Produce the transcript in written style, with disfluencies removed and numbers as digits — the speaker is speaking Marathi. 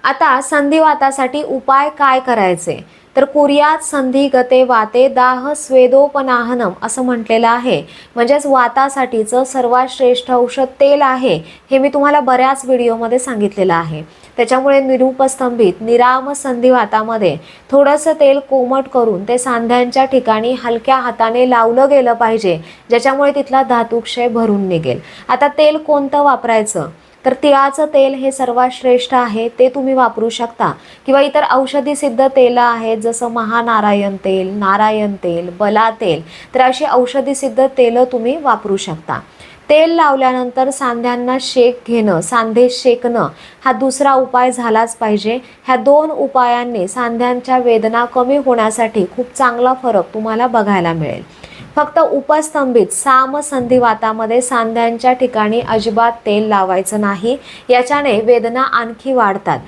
आता संधिवातासाठी उपाय काय करायचे, तर कुर्यात संधिगते वाते दाह स्वेदोपनाहनम असं म्हटलेलं आहे. म्हणजेच वातासाठीचं सर्वात श्रेष्ठ औषध तेल आहे. हे मी तुम्हाला बऱ्याच व्हिडिओमध्ये सांगितलेलं आहे. त्याच्यामुळे निरुपस्तंभित निराम संधिवातामध्ये थोडंसं तेल कोमट करून ते सांध्यांच्या ठिकाणी हलक्या हाताने लावलं गेलं पाहिजे, ज्याच्यामुळे तिथला धातुक्षय भरून निघेल. आता तेल कोणतं वापरायचं, तर तिळाचं तेल हे सर्वात श्रेष्ठ आहे, ते तुम्ही वापरू शकता. किंवा इतर औषधी सिद्ध तेल आहेत, जसं महानारायण तेल, नारायण तेल, बला तेल, तर अशी औषधी सिद्ध तेलं तुम्ही वापरू शकता. तेल लावल्यानंतर सांध्यांना शेक घेणं, सांधे शेकणं हा दुसरा उपाय झालाच पाहिजे. ह्या दोन उपायांनी सांध्यांच्या वेदना कमी होण्यासाठी खूप चांगला फरक तुम्हाला बघायला मिळेल. फक्त उपस्तंभित सामसंधिवातामध्ये सांध्यांच्या ठिकाणी अजिबात तेल लावायचं नाही, याच्याने वेदना आणखी वाढतात.